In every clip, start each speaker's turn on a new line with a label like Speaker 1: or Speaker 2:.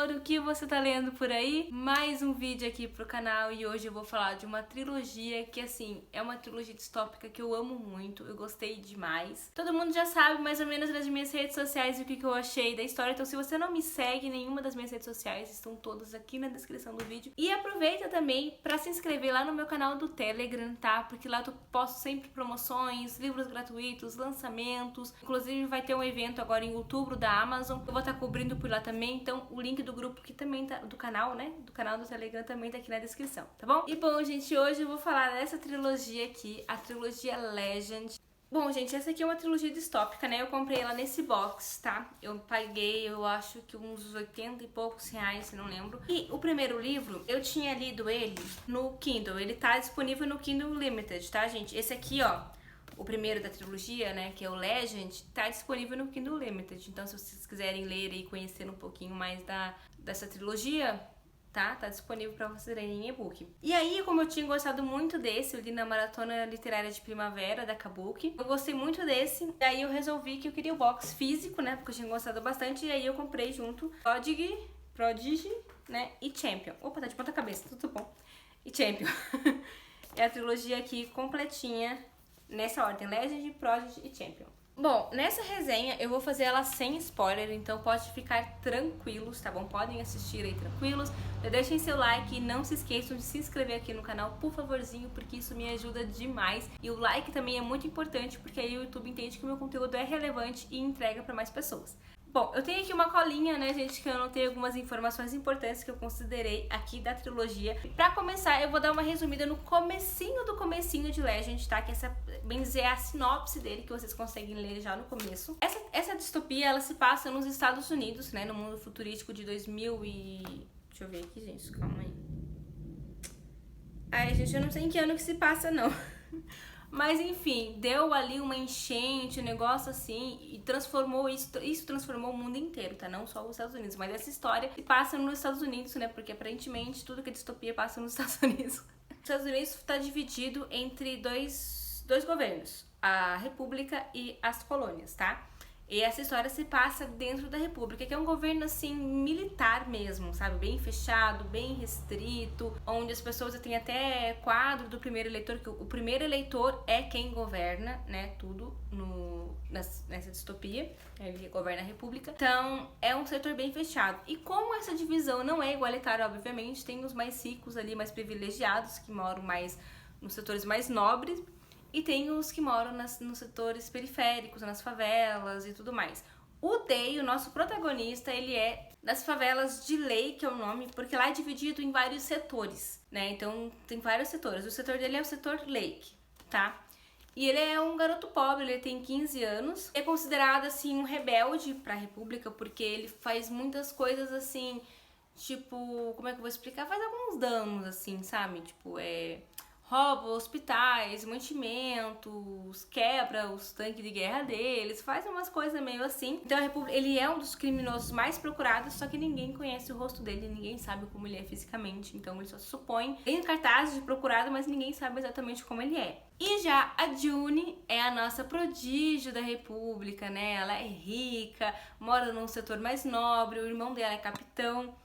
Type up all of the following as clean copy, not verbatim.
Speaker 1: leitor, o que você tá lendo por aí? Mais um vídeo aqui pro canal e hoje eu vou falar de uma trilogia que, assim, é uma trilogia distópica que eu amo muito, eu gostei demais. Todo mundo já sabe mais ou menos nas minhas redes sociais o que eu achei da história, então se você não me segue em nenhuma das minhas redes sociais, estão todas aqui na descrição do vídeo. E aproveita também pra se inscrever lá no meu canal do Telegram, tá? Porque lá eu posto sempre promoções, livros gratuitos, lançamentos, inclusive vai ter um evento agora em outubro da Amazon, eu vou estar cobrindo por lá também, então o link do grupo que também tá, do canal, né, do canal do Telegram também tá aqui na descrição, tá bom? E bom, gente, hoje eu vou falar dessa trilogia aqui, a trilogia Legend. Bom, gente, essa aqui é uma trilogia distópica, né, eu comprei ela nesse box, tá? Eu paguei, eu acho que uns 80 e poucos reais, se não lembro. E o primeiro livro, eu tinha lido ele no Kindle, ele tá disponível no Kindle Limited, tá, gente? Esse aqui, ó, o primeiro da trilogia, né, que é o Legend, tá disponível no Kindle Limited. Então, se vocês quiserem ler e conhecer um pouquinho mais dessa trilogia, tá disponível pra vocês lerem em e-book. E aí, como eu tinha gostado muito desse, eu li na Maratona Literária de Primavera, da Kabuki, eu gostei muito desse, e aí eu resolvi que eu queria o box físico, né, porque eu tinha gostado bastante, e aí eu comprei junto Prodigy, né, e Champion. Opa, tá de ponta cabeça, tudo bom. E Champion. É a trilogia aqui completinha, nessa ordem, Legend, Prodigy e Champion. Bom, nessa resenha eu vou fazer ela sem spoiler, então pode ficar tranquilos, tá bom? Podem assistir aí tranquilos. Deixem seu like e não se esqueçam de se inscrever aqui no canal, por favorzinho, porque isso me ajuda demais. E o like também é muito importante, porque aí o YouTube entende que o meu conteúdo é relevante e entrega para mais pessoas. Bom, eu tenho aqui uma colinha, né, gente, que eu anotei algumas informações importantes que eu considerei aqui da trilogia. E pra começar, eu vou dar uma resumida no comecinho de Legend, tá? Que essa, bem dizer, é a sinopse dele, que vocês conseguem ler já no começo. Essa distopia, ela se passa nos Estados Unidos, né, no mundo futurístico de 2000 e... Deixa eu ver aqui, gente, calma aí. Ai, gente, eu não sei em que ano que se passa, não. Mas enfim, deu ali uma enchente, um negócio assim, e transformou isso transformou o mundo inteiro, tá? Não só os Estados Unidos, mas essa história se passa nos Estados Unidos, né? Porque aparentemente tudo que é distopia passa nos Estados Unidos. Os Estados Unidos está dividido entre dois governos, a República e as colônias, tá? E essa história se passa dentro da República, que é um governo, assim, militar mesmo, sabe? Bem fechado, bem restrito, onde as pessoas têm até quadro do primeiro eleitor, que o primeiro eleitor é quem governa, né, tudo nessa distopia, ele governa a República. Então, é um setor bem fechado. E como essa divisão não é igualitária, obviamente, tem os mais ricos ali, mais privilegiados, que moram mais nos setores mais nobres, e tem os que moram nos setores periféricos, nas favelas e tudo mais. O Day, o nosso protagonista, ele é das favelas de Lei, que é o nome, porque lá é dividido em vários setores, né? Então tem vários setores. O setor dele é o setor Lake, tá? E ele é um garoto pobre, ele tem 15 anos. É considerado, assim, um rebelde pra República, porque ele faz muitas coisas, assim, tipo... Como é que eu vou explicar? Faz alguns danos, assim, sabe? Tipo, rouba hospitais, mantimentos, quebra os tanques de guerra deles, faz umas coisas meio assim. Então ele é um dos criminosos mais procurados, só que ninguém conhece o rosto dele, ninguém sabe como ele é fisicamente, então ele só se supõe. Tem cartazes de procurado, mas ninguém sabe exatamente como ele é. E já a June é a nossa prodígio da República, né? Ela é rica, mora num setor mais nobre, o irmão dela é capitão.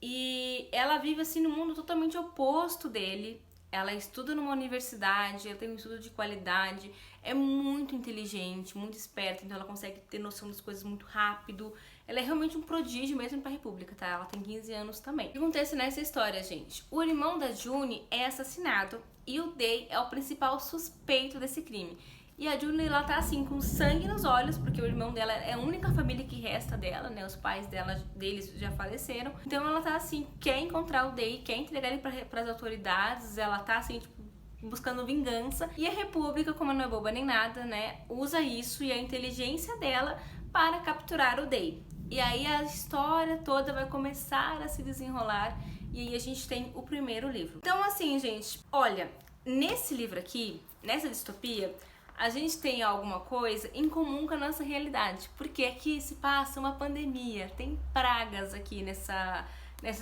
Speaker 1: E ela vive assim no mundo totalmente oposto dele. Ela estuda numa universidade, ela tem um estudo de qualidade, é muito inteligente, muito esperta, então ela consegue ter noção das coisas muito rápido. Ela é realmente um prodígio mesmo pra República, tá? Ela tem 15 anos também. O que acontece nessa história, gente? O irmão da June é assassinado e o Day é o principal suspeito desse crime. E a June, ela tá assim, com sangue nos olhos, porque o irmão dela é a única família que resta dela, né? Os pais deles já faleceram. Então ela tá assim, quer encontrar o Day, quer entregar ele pras autoridades, ela tá assim, tipo, buscando vingança. E a República, como não é boba nem nada, né? Usa isso e a inteligência dela para capturar o Day. E aí a história toda vai começar a se desenrolar. E aí a gente tem o primeiro livro. Então assim, gente, olha, nesse livro aqui, nessa distopia, a gente tem alguma coisa em comum com a nossa realidade, porque aqui se passa uma pandemia, tem pragas aqui nessa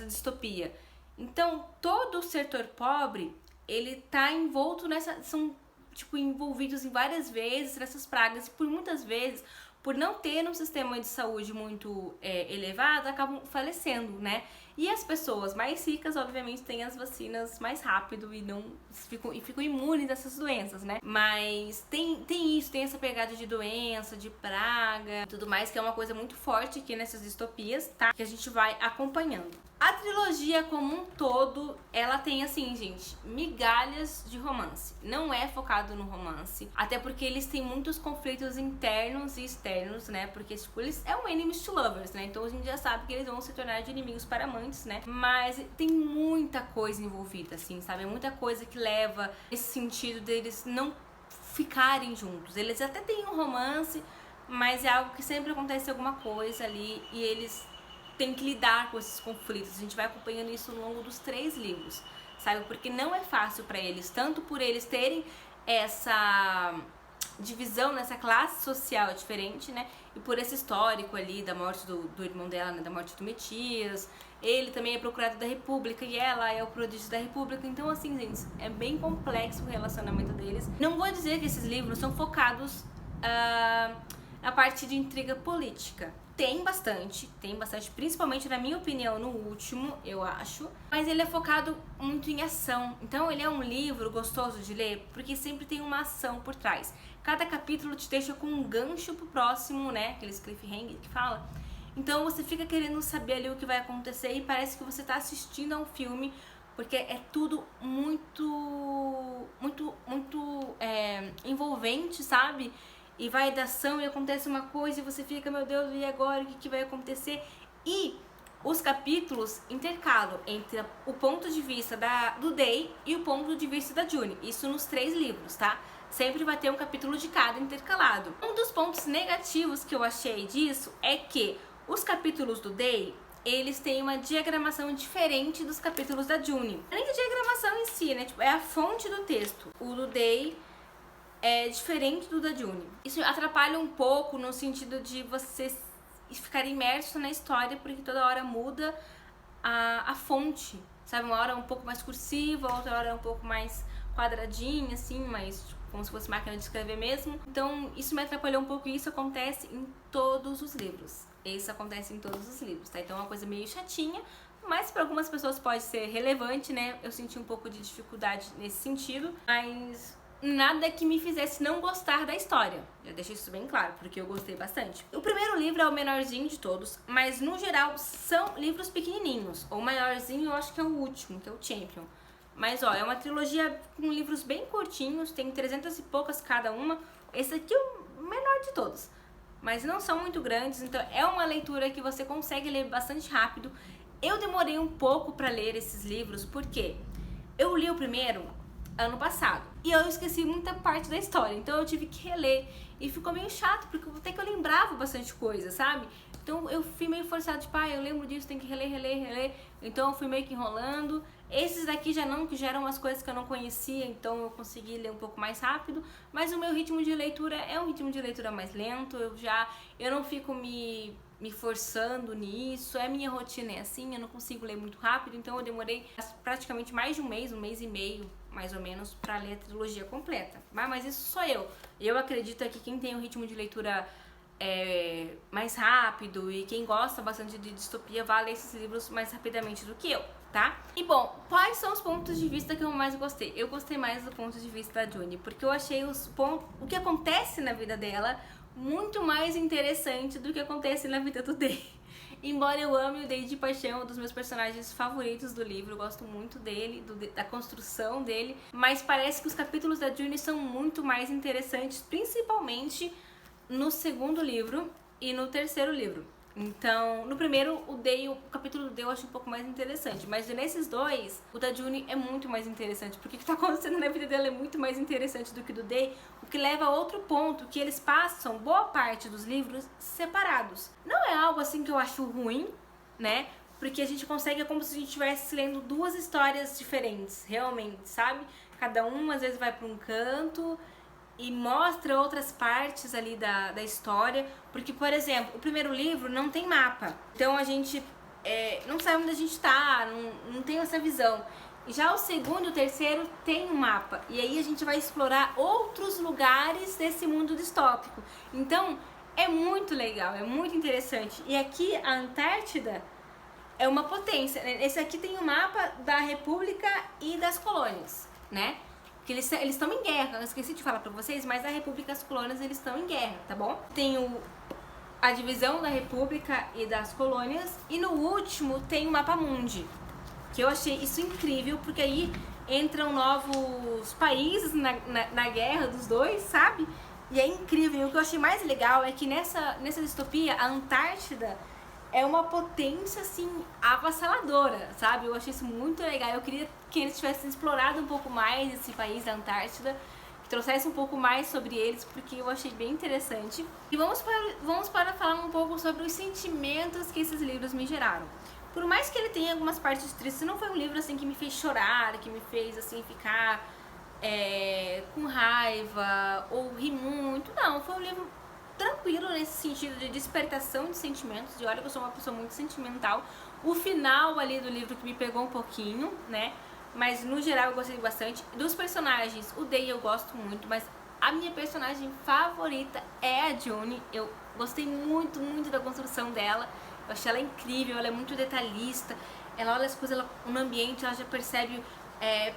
Speaker 1: distopia. Então, todo o setor pobre, ele tá envolto são tipo envolvidos em várias vezes nessas pragas, e por muitas vezes por não ter um sistema de saúde muito elevado, acabam falecendo, né? E as pessoas mais ricas, obviamente, têm as vacinas mais rápido e não ficam imunes dessas doenças, né? Mas tem isso, tem essa pegada de doença, de praga, tudo mais, que é uma coisa muito forte aqui nessas distopias, tá? Que a gente vai acompanhando. A trilogia como um todo, ela tem assim, gente, migalhas de romance. Não é focado no romance, até porque eles têm muitos conflitos internos e externos, né? Porque, tipo, eles é um enemies to lovers, né? Então a gente já sabe que eles vão se tornar de inimigos para amantes, né? Mas tem muita coisa envolvida, assim, sabe? Muita coisa que leva esse sentido deles não ficarem juntos. Eles até têm um romance, mas é algo que sempre acontece alguma coisa ali e eles têm que lidar com esses conflitos. A gente vai acompanhando isso ao longo dos 3 livros, sabe? Porque não é fácil pra eles, tanto por eles terem essa divisão nessa classe social diferente, né? E por esse histórico ali da morte do irmão dela, né? Da morte do Metias. Ele também é procurado da República e ela é o prodígio da República. Então, assim, gente, é bem complexo o relacionamento deles. Não vou dizer que esses livros são focados na parte de intriga política. Tem bastante, principalmente na minha opinião no último, eu acho. Mas ele é focado muito em ação. Então ele é um livro gostoso de ler, porque sempre tem uma ação por trás. Cada capítulo te deixa com um gancho pro próximo, né? Aqueles cliffhanger que fala. Então você fica querendo saber ali o que vai acontecer e parece que você tá assistindo a um filme, porque é tudo muito envolvente, sabe? E vai da ação e acontece uma coisa e você fica, meu Deus, e agora? O que vai acontecer? E os capítulos intercalam entre o ponto de vista do Day e o ponto de vista da June. Isso nos 3 livros, tá? Sempre vai ter um capítulo de cada intercalado. Um dos pontos negativos que eu achei disso é que os capítulos do Day, eles têm uma diagramação diferente dos capítulos da June. Nem a diagramação em si, né? Tipo, é a fonte do texto. O do Day é diferente do da June. Isso atrapalha um pouco no sentido de você ficar imerso na história, porque toda hora muda a fonte, sabe? Uma hora é um pouco mais cursiva, outra hora é um pouco mais quadradinha, assim, mas como se fosse máquina de escrever mesmo. Então isso me atrapalhou um pouco e isso acontece em todos os livros. Isso acontece em todos os livros, tá? Então é uma coisa meio chatinha, mas para algumas pessoas pode ser relevante, né? Eu senti um pouco de dificuldade nesse sentido, mas nada que me fizesse não gostar da história. Já deixei isso bem claro, porque eu gostei bastante. O primeiro livro é o menorzinho de todos, mas no geral são livros pequenininhos. O maiorzinho eu acho que é o último, que é o Champion. Mas ó, é uma trilogia com livros bem curtinhos, tem 300 e poucas cada uma. Esse aqui é o menor de todos, mas não são muito grandes, então é uma leitura que você consegue ler bastante rápido. Eu demorei um pouco para ler esses livros, porque eu li o primeiro ano passado e eu esqueci muita parte da história, então eu tive que reler e ficou meio chato, porque até que eu lembrava bastante coisa, sabe? Então eu fui meio forçada, tipo, eu lembro disso, tem que reler, então eu fui meio que enrolando. Esses daqui já não, que já eram umas coisas que eu não conhecia, então eu consegui ler um pouco mais rápido, mas o meu ritmo de leitura é um ritmo de leitura mais lento, eu não fico me forçando nisso, a minha rotina é assim, eu não consigo ler muito rápido, então eu demorei praticamente mais de um mês e meio, mais ou menos, pra ler a trilogia completa. Mas isso sou eu. Eu acredito que quem tem um ritmo de leitura mais rápido e quem gosta bastante de distopia vai ler esses livros mais rapidamente do que eu, tá? E bom, quais são os pontos de vista que eu mais gostei? Eu gostei mais do ponto de vista da June, porque eu achei o que acontece na vida dela muito mais interessante do que acontece na vida do Day. Embora eu ame o Day de paixão, um dos meus personagens favoritos do livro, eu gosto muito dele, da construção dele, mas parece que os capítulos da June são muito mais interessantes, principalmente no segundo livro e no terceiro livro. Então, no primeiro, o capítulo do Day eu acho um pouco mais interessante, mas nesses dois, o da June é muito mais interessante, porque o que tá acontecendo na vida dela é muito mais interessante do que o do Day, o que leva a outro ponto, que eles passam boa parte dos livros separados. Não é algo assim que eu acho ruim, né? Porque a gente consegue, é como se a gente estivesse lendo 2 histórias diferentes, realmente, sabe? Cada um às vezes vai para um canto e mostra outras partes ali da história, porque, por exemplo, o primeiro livro não tem mapa, então a gente não sabe onde a gente tá, não tem essa visão. E já o segundo e o terceiro tem um mapa, e aí a gente vai explorar outros lugares desse mundo distópico. Então, é muito legal, é muito interessante. E aqui a Antártida é uma potência. Esse aqui tem o mapa da República e das colônias, né? Que eles estão em guerra. Eu esqueci de falar pra vocês, mas a República e as colônias eles estão em guerra, tá bom? Tem a divisão da República e das colônias. E no último tem o mapa mundi, que eu achei isso incrível, porque aí entram novos países na guerra dos dois, sabe? E é incrível. E o que eu achei mais legal é que nessa distopia, a Antártida é uma potência, assim, avassaladora, sabe? Eu achei isso muito legal. Eu queria que eles tivessem explorado um pouco mais esse país da Antártida, que trouxesse um pouco mais sobre eles, porque eu achei bem interessante. E vamos para falar um pouco sobre os sentimentos que esses livros me geraram. Por mais que ele tenha algumas partes tristes, não foi um livro, assim, que me fez chorar, que me fez, assim, ficar com raiva ou rir muito. Não, foi um livro tranquilo nesse sentido de despertação de sentimentos. E olha que eu sou uma pessoa muito sentimental. O final ali do livro que me pegou um pouquinho, né? Mas no geral eu gostei bastante. Dos personagens, o Day eu gosto muito, mas a minha personagem favorita é a June. Eu gostei muito, muito da construção dela. Eu achei ela incrível, ela é muito detalhista. Ela olha as coisas no ambiente, ela já percebe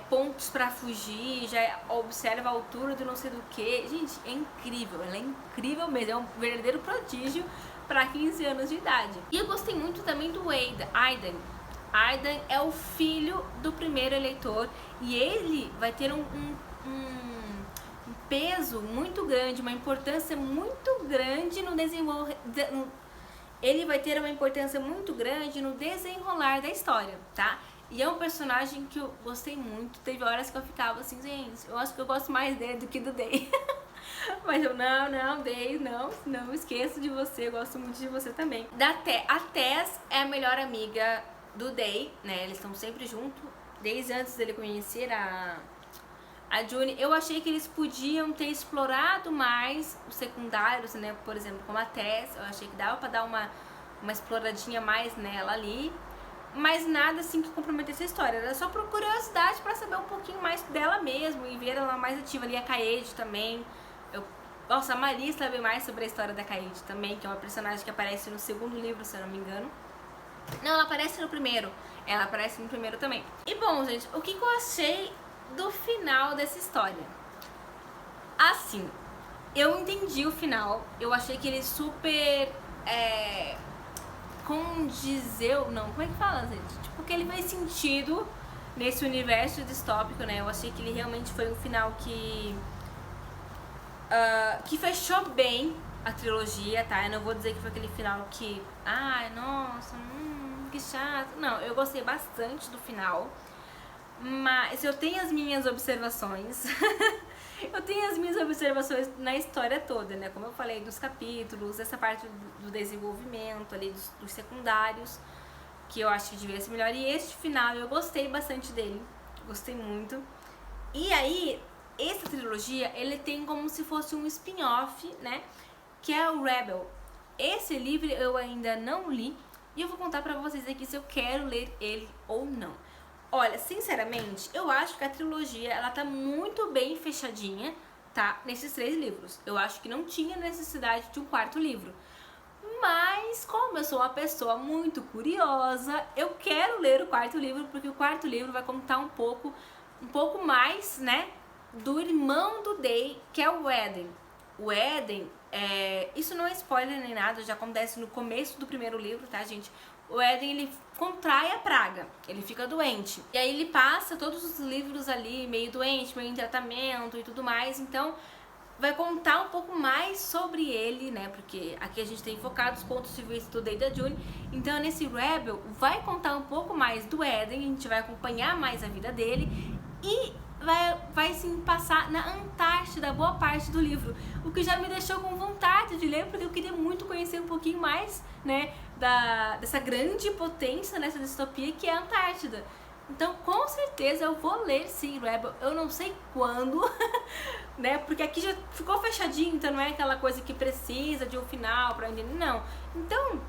Speaker 1: pontos pra fugir, já observa a altura do não sei do que. Gente, é incrível, ela é incrível mesmo, é um verdadeiro prodígio pra 15 anos de idade. E eu gostei muito também do Aiden. Aiden é o filho do primeiro eleitor e ele vai ter um peso muito grande, uma importância muito grande no desenvolvimento. Ele vai ter uma importância muito grande no desenrolar da história, tá? E é um personagem que eu gostei muito. Teve horas que eu ficava assim, gente, eu acho que eu gosto mais dele do que do Day. Mas eu, não, Day, não esqueço de você, eu gosto muito de você também. A Tess é a melhor amiga do Day, né? Eles estão sempre juntos, desde antes dele conhecer a June. Eu achei que eles podiam ter explorado mais os secundários, né? Por exemplo, como a Tess, eu achei que dava pra dar uma exploradinha mais nela ali. Mas nada assim que comprometesse a história. Era só por curiosidade pra saber um pouquinho mais dela mesmo e ver ela mais ativa ali. A Kaede também. Nossa, a Maria sabe mais sobre a história da Kaede também, que é uma personagem que aparece no segundo livro, se eu não me engano. Não, ela aparece no primeiro. Ela aparece no primeiro também. E bom, gente, o que eu achei do final dessa história? Assim, eu entendi o final. Eu achei que ele super condizeu, não, como é que fala, gente? Tipo, que ele fez sentido nesse universo distópico, né? Eu achei que ele realmente foi um final que fechou bem a trilogia, tá? Eu não vou dizer que foi aquele final que, ai, nossa, que chato. Não, eu gostei bastante do final, mas eu tenho as minhas observações. Eu tenho as minhas observações na história toda, né? Como eu falei, dos capítulos, essa parte do desenvolvimento ali, dos secundários, que eu acho que devia ser melhor. E este final, eu gostei bastante dele, gostei muito. E aí, essa trilogia, ele tem como se fosse um spin-off, né? Que é o Rebel. Esse livro eu ainda não li e eu vou contar pra vocês aqui se eu quero ler ele ou não. Olha, sinceramente, eu acho que a trilogia, ela tá muito bem fechadinha, tá? Nesses 3 livros. Eu acho que não tinha necessidade de um 4º livro. Mas, como eu sou uma pessoa muito curiosa, eu quero ler o 4º livro, porque o 4º livro vai contar um pouco mais, né, do irmão do Day, que é o Eden. O Eden, isso não é spoiler nem nada, já acontece no começo do primeiro livro, tá, gente? O Eden, ele contrai a praga, ele fica doente. E aí ele passa todos os livros ali meio doente, meio em tratamento e tudo mais. Então vai contar um pouco mais sobre ele, né? Porque aqui a gente tem focado os pontos de vista do Day e da June. Então nesse Rebel vai contar um pouco mais do Eden, a gente vai acompanhar mais a vida dele. E vai sim passar na Antártida boa parte do livro, o que já me deixou com vontade de ler, porque eu queria muito conhecer um pouquinho mais, né, dessa grande potência nessa distopia que é a Antártida. Então com certeza eu vou ler sim Rebel, eu não sei quando, né, porque aqui já ficou fechadinho, então não é aquela coisa que precisa de um final pra entender, não. Então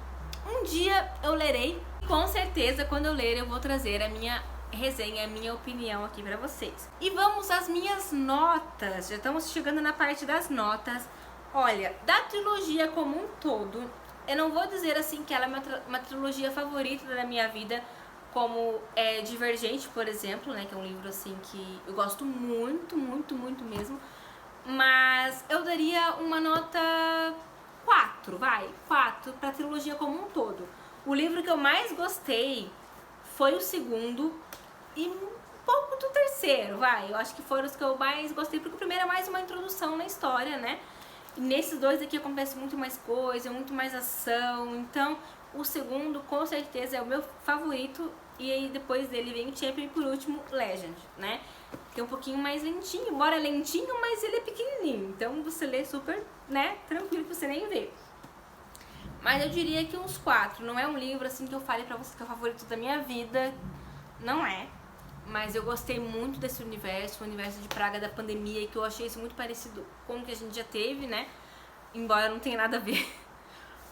Speaker 1: um dia eu lerei e com certeza quando eu ler eu vou trazer a minha resenha, a minha opinião aqui pra vocês. E vamos às minhas notas. Já estamos chegando na parte das notas. Olha, da trilogia como um todo, eu não vou dizer assim que ela é uma trilogia favorita da minha vida, como Divergente, por exemplo, né, que é um livro assim que eu gosto muito, muito, muito mesmo, mas eu daria uma nota 4, vai, 4 pra trilogia como um todo. O livro que eu mais gostei foi o segundo e um pouco do terceiro, vai. Eu acho que foram os que eu mais gostei, porque o primeiro é mais uma introdução na história, né? E nesses dois aqui acontece muito mais coisa, muito mais ação. Então, o segundo, com certeza, é o meu favorito. E aí, depois dele vem o Champion e, por último, Legend, né? Que é um pouquinho mais lentinho, embora lentinho, mas ele é pequenininho. Então, você lê super, né, tranquilo, que você nem vê. Mas eu diria que uns 4. Não é um livro, assim, que eu fale pra você que é o favorito da minha vida. Não é. Mas eu gostei muito desse universo, o universo de Praga da pandemia, que eu achei isso muito parecido com o que a gente já teve, né? Embora não tenha nada a ver.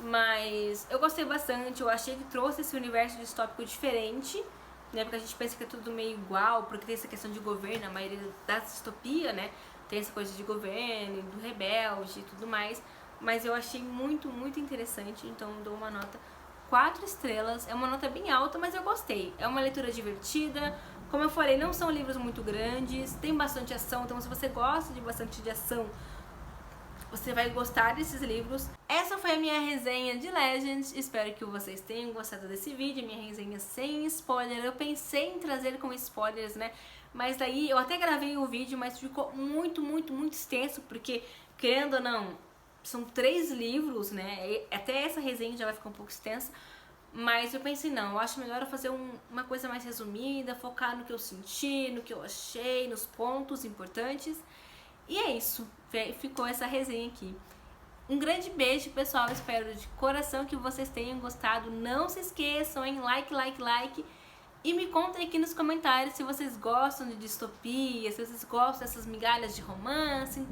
Speaker 1: Mas eu gostei bastante, eu achei que trouxe esse universo distópico diferente, né? Porque a gente pensa que é tudo meio igual, porque tem essa questão de governo, a maioria da distopia, né? Tem essa coisa de governo, do rebelde e tudo mais. Mas eu achei muito, muito interessante, então eu dou uma nota 4 estrelas. É uma nota bem alta, mas eu gostei. É uma leitura divertida. Como eu falei, não são livros muito grandes, tem bastante ação, então se você gosta de bastante de ação, você vai gostar desses livros. Essa foi a minha resenha de Legend, espero que vocês tenham gostado desse vídeo, minha resenha sem spoiler. Eu pensei em trazer com spoilers, né, mas daí eu até gravei o vídeo, mas ficou muito, muito, muito extenso, porque, querendo ou não, são 3 livros, né, e até essa resenha já vai ficar um pouco extensa. Mas eu pensei, não, eu acho melhor eu fazer uma coisa mais resumida, focar no que eu senti, no que eu achei, nos pontos importantes. E é isso, ficou essa resenha aqui. Um grande beijo, pessoal, espero de coração que vocês tenham gostado. Não se esqueçam, hein, like, like, like. E me contem aqui nos comentários se vocês gostam de distopia, se vocês gostam dessas migalhas de romance,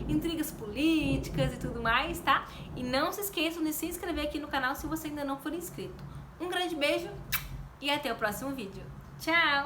Speaker 1: intrigas políticas e tudo mais, tá? E não se esqueçam de se inscrever aqui no canal se você ainda não for inscrito. Um grande beijo e até o próximo vídeo. Tchau!